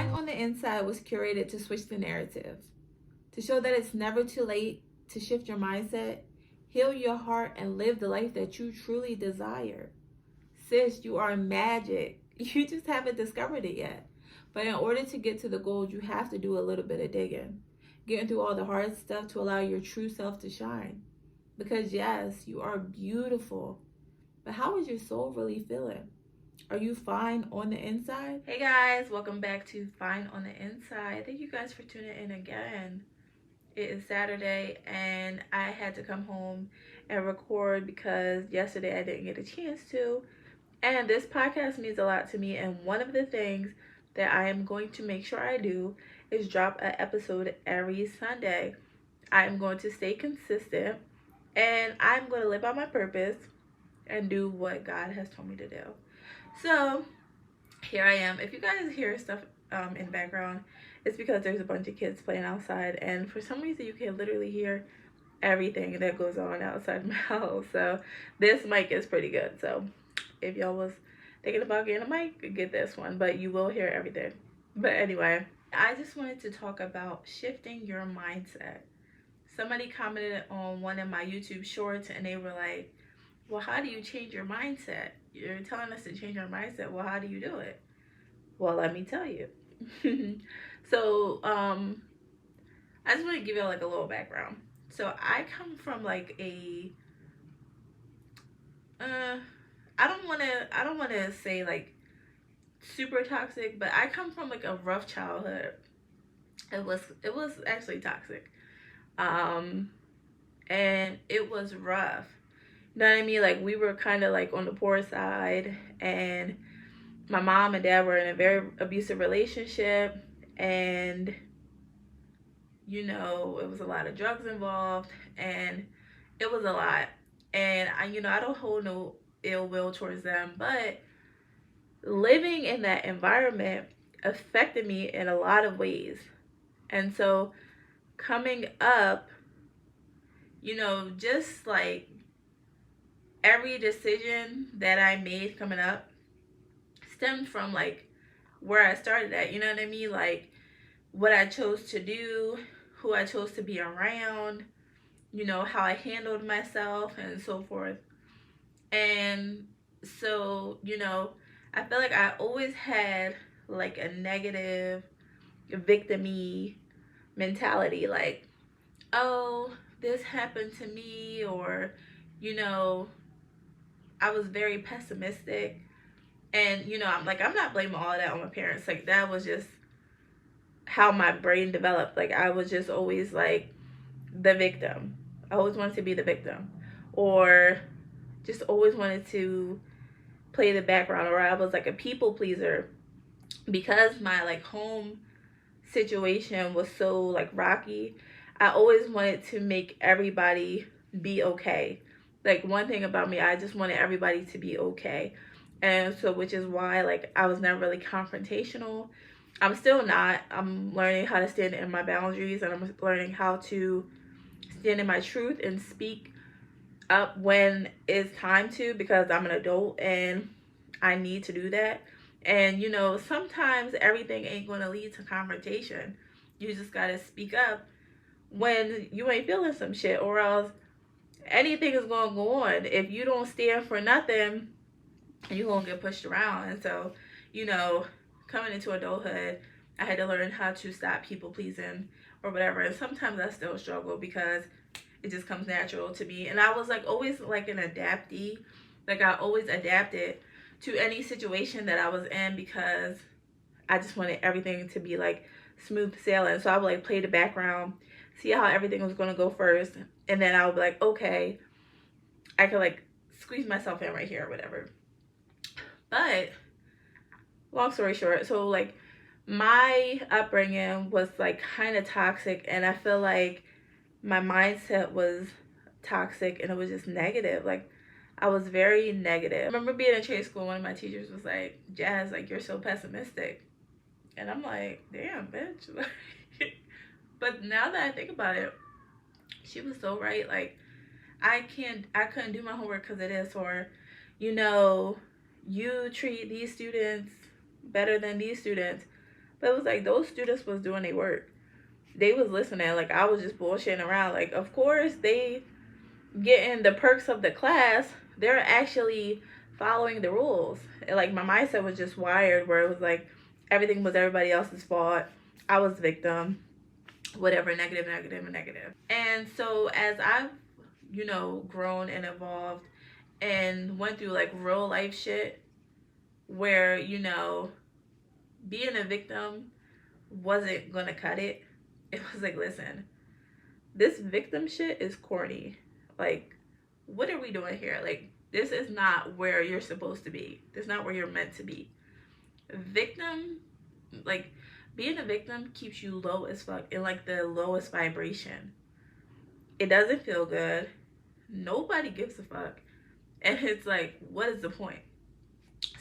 Fine on the Inside was curated to switch the narrative, to show that it's never too late to shift your mindset, heal your heart, and live the life that you truly desire. Sis, you are magic. You just haven't discovered it yet. But in order to get to the goal, you have to do a little bit of digging, getting through all the hard stuff to allow your true self to shine. Because yes, you are beautiful. But how is your soul really feeling? Are you fine on the inside? Hey guys, welcome back to Fine on the Inside. Thank you guys for tuning in again. It is Saturday and I had to come home and record because yesterday I didn't get a chance to. And this podcast means a lot to me, and one of the things that I am going to make sure I do is drop an episode every Sunday. I am going to stay consistent and I'm going to live by my purpose and do what God has told me to do. So here I am. If you guys hear stuff in the background, it's because there's a bunch of kids playing outside, and for some reason you can literally hear everything that goes on outside my house. So this mic is pretty good. So if y'all was thinking about getting a mic, get this one, but you will hear everything. But anyway, I just wanted to talk about shifting your mindset. Somebody commented on one of my YouTube shorts and they were like, well, how do you change your mindset? You're telling us to change our mindset. Well, how do you do it? Well, let me tell you. So, I just want to give you like a little background. So I come from like a, I don't want to say like super toxic, but I come from like a rough childhood. It was actually toxic. And it was rough. You know what I mean? Like, we were kind of like on the poor side, and my mom and dad were in a very abusive relationship, and you know, it was a lot of drugs involved, and it was a lot. And I don't hold no ill will towards them, but living in that environment affected me in a lot of ways. And so coming up, just like every decision that I made coming up stemmed from like where I started at, you know what I mean? Like what I chose to do, who I chose to be around, how I handled myself and so forth. And so, I feel like I always had like a negative victim-y mentality, like, oh, this happened to me, or, I was very pessimistic. And, I'm not blaming all of that on my parents. Like, that was just how my brain developed. Like, I was just always like the victim. I always wanted to be the victim, or just always wanted to play the background, or I was like a people pleaser because my like home situation was so like rocky. I always wanted to make everybody be okay. Like, one thing about me, I just wanted everybody to be okay. And so, which is why like I was never really confrontational. I'm still not. I'm learning how to stand in my boundaries, and I'm learning how to stand in my truth and speak up when it's time to, because I'm an adult and I need to do that. And sometimes everything ain't going to lead to confrontation. You just got to speak up when you ain't feeling some shit, or else anything is going to go on. If you don't stand for nothing, you're going to get pushed around. And so, coming into adulthood, I had to learn how to stop people pleasing or whatever. And sometimes I still struggle because it just comes natural to me. And I was like always like an adaptee. Like, I always adapted to any situation that I was in because I just wanted everything to be like smooth sailing. So I would like play the background, see how everything was going to go first, and then I would be like, okay, I could like squeeze myself in right here or whatever. But long story short, so like my upbringing was like kind of toxic, and I feel like my mindset was toxic, and it was just negative. Like, I was very negative. I remember being in trade school, one of my teachers was like, Jazz, like, you're so pessimistic. And I'm like, damn, bitch. But now that I think about it, she was so right. Like, I couldn't do my homework because of this, or, you treat these students better than these students. But it was like those students was doing their work. They was listening. Like I was just bullshitting around. Like of course they getting the perks of the class. They're actually following the rules. And like my mindset was just wired where it was like everything was everybody else's fault. I was the victim. Whatever, negative, negative, and negative. And so as I've, grown and evolved and went through like real life shit where, being a victim wasn't gonna cut it. It was like, listen, this victim shit is corny. Like, what are we doing here? Like, this is not where you're supposed to be. This is not where you're meant to be. Victim, like, being a victim keeps you low as fuck in like the lowest vibration. It doesn't feel good. Nobody gives a fuck. And it's like, what is the point?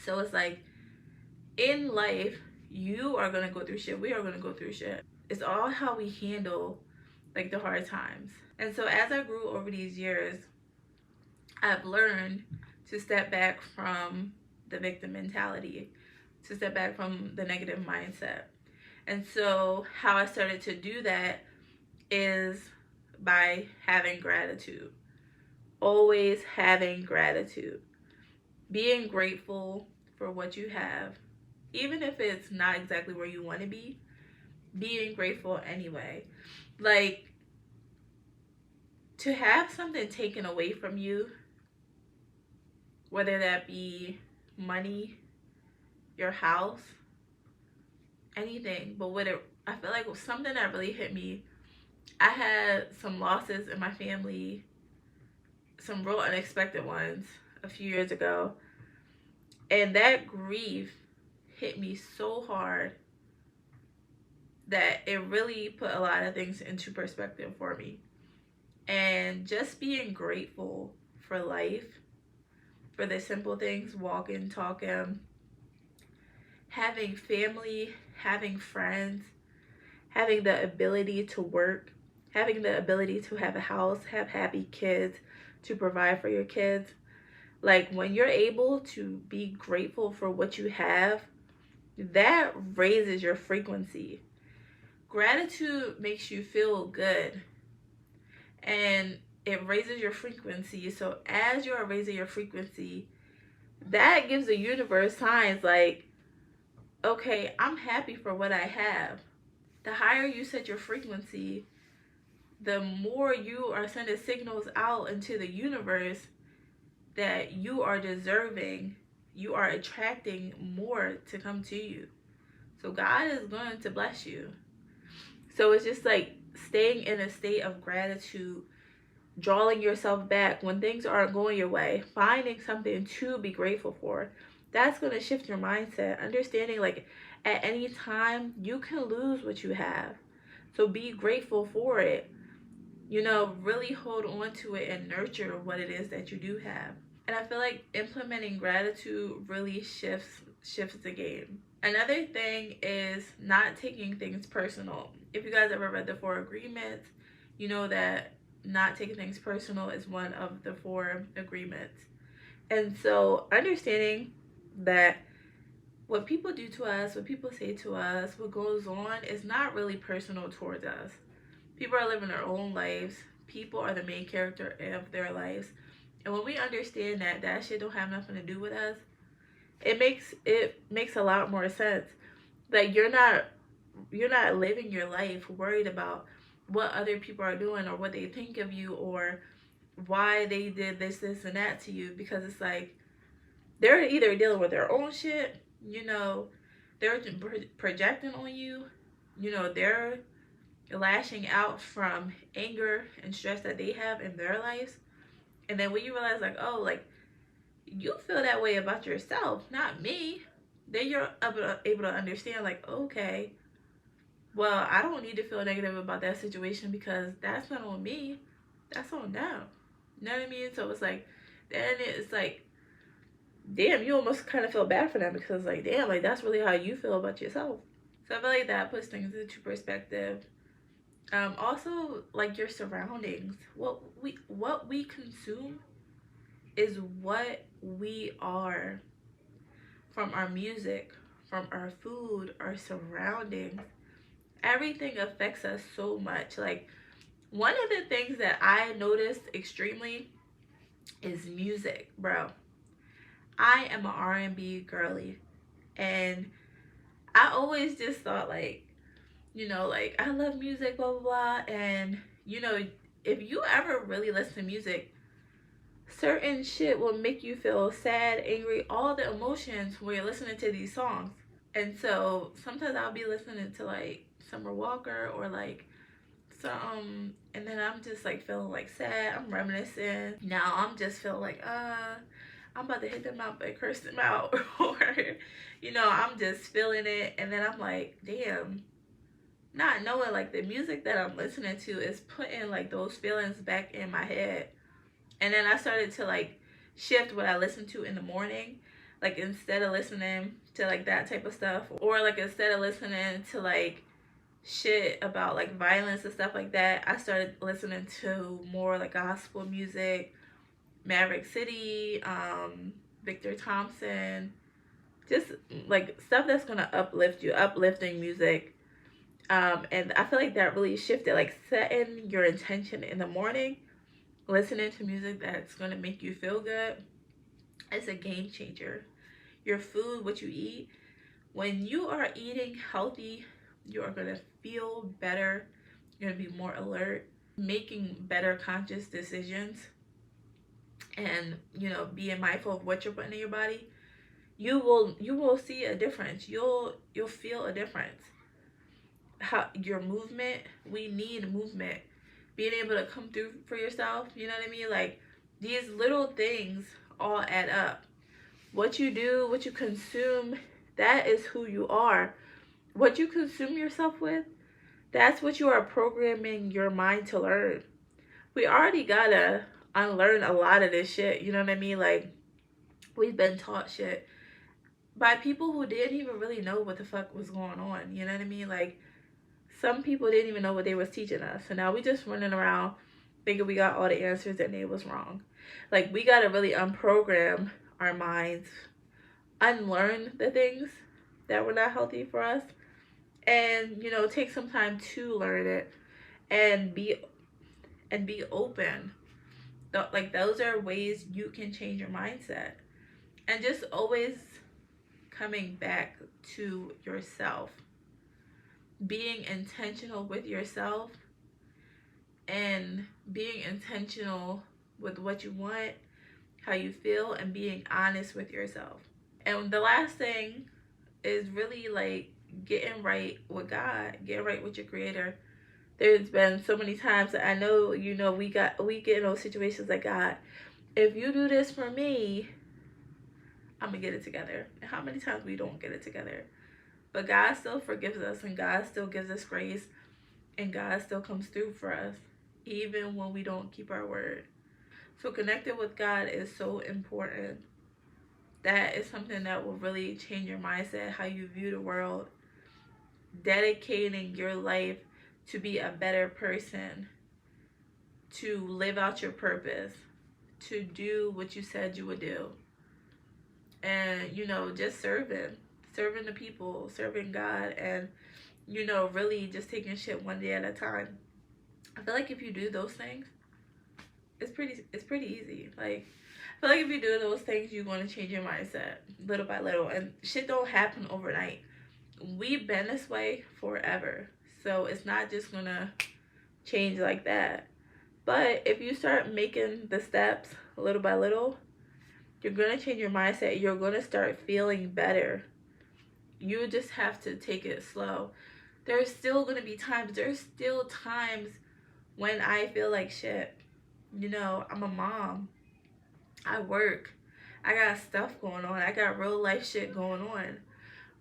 So it's like, in life, you are gonna go through shit. We are gonna go through shit. It's all how we handle like the hard times. And so as I grew over these years, I've learned to step back from the victim mentality, to step back from the negative mindset. And so how I started to do that is by having gratitude. Always having gratitude. Being grateful for what you have. Even if it's not exactly where you want to be, being grateful anyway. Like, to have something taken away from you, whether that be money, your house, anything, but I feel like something that really hit me, I had some losses in my family, some real unexpected ones a few years ago, and that grief hit me so hard that it really put a lot of things into perspective for me. And just being grateful for life, for the simple things, walking, talking, having family, having friends, having the ability to work, having the ability to have a house, have happy kids, to provide for your kids. Like, when you're able to be grateful for what you have, that raises your frequency. Gratitude makes you feel good, and it raises your frequency. So as you are raising your frequency, that gives the universe signs like, okay, I'm happy for what I have. The higher you set your frequency, the more you are sending signals out into the universe that you are deserving, you are attracting more to come to you. So God is going to bless you. So it's just like staying in a state of gratitude, drawing yourself back when things aren't going your way, finding something to be grateful for. That's going to shift your mindset. Understanding like at any time you can lose what you have. So be grateful for it. Really hold on to it and nurture what it is that you do have. And I feel like implementing gratitude really shifts the game. Another thing is not taking things personal. If you guys ever read the 4 agreements, you know that not taking things personal is one of the 4 agreements. And so understanding that what people do to us, what people say to us, what goes on is not really personal towards us. People are living their own lives. People are the main character of their lives. And when we understand that that shit don't have nothing to do with us, it makes a lot more sense. Like you're not living your life worried about what other people are doing or what they think of you or why they did this and that to you, because it's like they're either dealing with their own shit, they're projecting on you, they're lashing out from anger and stress that they have in their lives. And then when you realize like, oh, like you feel that way about yourself, not me, then you're able to understand like, okay, well, I don't need to feel negative about that situation because that's not on me, that's on them. You know what I mean? So it's like, then it's like, damn, you almost kind of feel bad for them because like, damn, like that's really how you feel about yourself. So I feel like that puts things into perspective. Also, like your surroundings, what we consume is what we are. From our music, from our food, our surroundings. Everything affects us so much. Like, one of the things that I noticed extremely is music, bro. I am an R&B girly, and I always just thought, like, like, I love music, blah blah blah. And if you ever really listen to music, certain shit will make you feel sad, angry, all the emotions when you're listening to these songs. And so sometimes I'll be listening to like Summer Walker or like some, and then I'm just like feeling like sad. I'm reminiscing. Now I'm just feeling like I'm about to hit them out and curse them out, or I'm just feeling it. And then I'm like, damn, not knowing like the music that I'm listening to is putting like those feelings back in my head. And then I started to like shift what I listen to in the morning. Like, instead of listening to like that type of stuff, or like instead of listening to like shit about like violence and stuff like that, I started listening to more like gospel music, Maverick City, Victor Thompson, just like stuff that's gonna uplift you, uplifting music. And I feel like that really shifted, like setting your intention in the morning, listening to music that's gonna make you feel good. It's a game changer. Your food, what you eat, when you are eating healthy, you are gonna feel better. You're gonna be more alert, making better conscious decisions, and being mindful of what you're putting in your body. You will see a difference. You'll feel a difference. How your movement, we need movement, being able to come through for yourself, you know what I mean? Like, these little things all add up. What you do, what you consume, that is who you are. What you consume yourself with, that's what you are programming your mind to learn. We already gotta unlearn a lot of this shit, you know what I mean? Like, we've been taught shit by people who didn't even really know what the fuck was going on, you know what I mean? Like, some people didn't even know what they was teaching us, and now we just running around thinking we got all the answers and they was wrong. Like, we gotta really unprogram our minds, unlearn the things that were not healthy for us, and take some time to learn it, and be open. Like, those are ways you can change your mindset, and just always coming back to yourself, being intentional with yourself, and being intentional with what you want, how you feel, and being honest with yourself. And the last thing is really like getting right with God, getting right with your creator. There's been so many times that I know, we get in those situations like, God, if you do this for me, I'm gonna get it together. And how many times we don't get it together? But God still forgives us, and God still gives us grace, and God still comes through for us, even when we don't keep our word. So connecting with God is so important. That is something that will really change your mindset, how you view the world. Dedicating your life to be a better person, to live out your purpose, to do what you said you would do. And, just serving the people, serving God, and, really just taking shit one day at a time. I feel like if you do those things, it's pretty easy. Like, I feel like if you do those things, you're going to change your mindset little by little. And shit don't happen overnight. We've been this way forever. So it's not just going to change like that. But if you start making the steps little by little, you're going to change your mindset. You're going to start feeling better. You just have to take it slow. There's still going to be times. There's still times when I feel like shit. I'm a mom. I work. I got stuff going on. I got real life shit going on.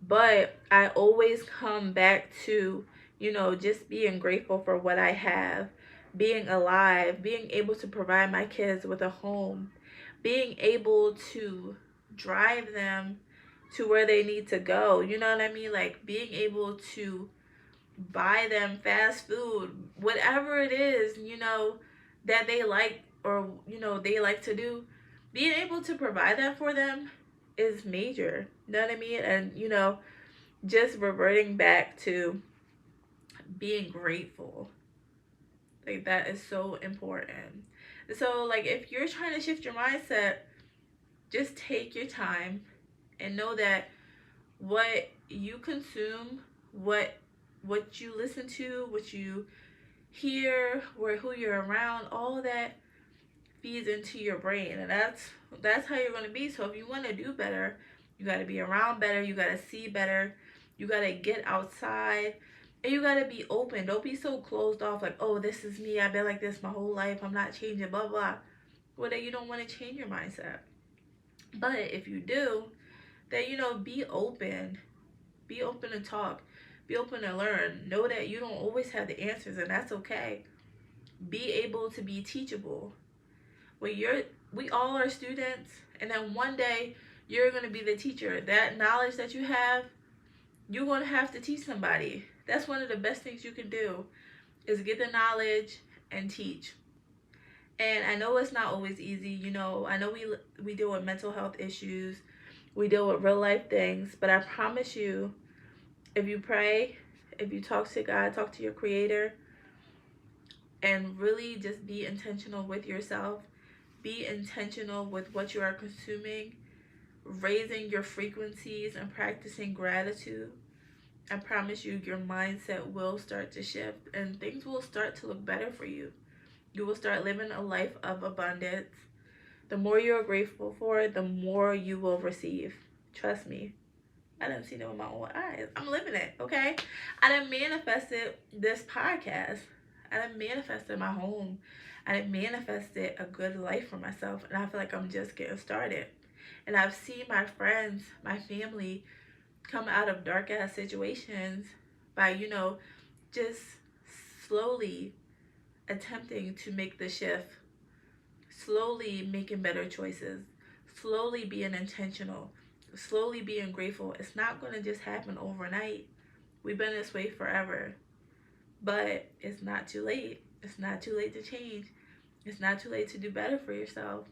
But I always come back to, just being grateful for what I have. Being alive. Being able to provide my kids with a home. Being able to drive them to where they need to go. You know what I mean? Like, being able to buy them fast food. Whatever it is, that they like, or, they like to do. Being able to provide that for them is major. You know what I mean? And, just reverting back to being grateful. Like, that is so important. So, like, if you're trying to shift your mindset, just take your time and know that what you consume, what you listen to, what you hear, where who you're around, all that feeds into your brain, and that's how you're going to be. So if you want to do better, you got to be around better, you got to see better, you got to get outside, and you got to be open. Don't be so closed off, like, oh, this is me, I've been like this my whole life, I'm not changing, blah blah. Well, then you don't want to change your mindset. But if you do, then, be open. Be open to talk. Be open to learn. Know that you don't always have the answers, and that's okay. Be able to be teachable. We all are students, and then one day you're going to be the teacher. That knowledge that you have, you're going to have to teach somebody. That's one of the best things you can do, is get the knowledge and teach. And I know it's not always easy. I know we deal with mental health issues, we deal with real life things, but I promise you, if you pray, if you talk to God, talk to your creator, and really just be intentional with yourself, be intentional with what you are consuming, raising your frequencies and practicing gratitude, I promise you, your mindset will start to shift and things will start to look better for you. You will start living a life of abundance. The more you are grateful for, the more you will receive. Trust me. I didn't see it with my own eyes. I'm living it, okay? I done manifested this podcast. I done manifested my home. I done manifested a good life for myself. And I feel like I'm just getting started. And I've seen my friends, my family, come out of dark ass situations by, just slowly attempting to make the shift, slowly making better choices, slowly being intentional, slowly being grateful. It's not going to just happen overnight. We've been this way forever. But it's not too late. It's not too late to change. It's not too late to do better for yourself.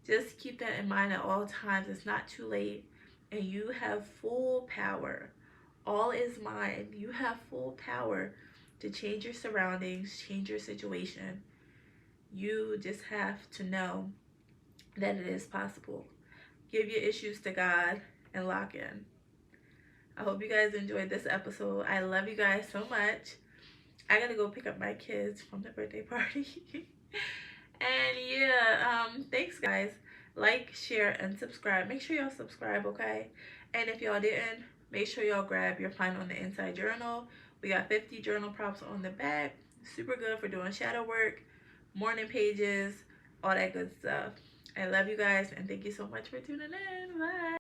Just keep that in mind at all times. It's not too late. And you have full power. All is mine. You have full power to change your surroundings, change your situation. You just have to know that it is possible. Give your issues to God and lock in. I hope you guys enjoyed this episode. I love you guys so much. I gotta go pick up my kids from the birthday party. And yeah, thanks guys. Like, share, and subscribe. Make sure y'all subscribe, okay? And if y'all didn't, make sure y'all grab your Fine on the Inside journal. We got 50 journal prompts on the back. Super good for doing shadow work, morning pages, all that good stuff. I love you guys, and thank you so much for tuning in. Bye.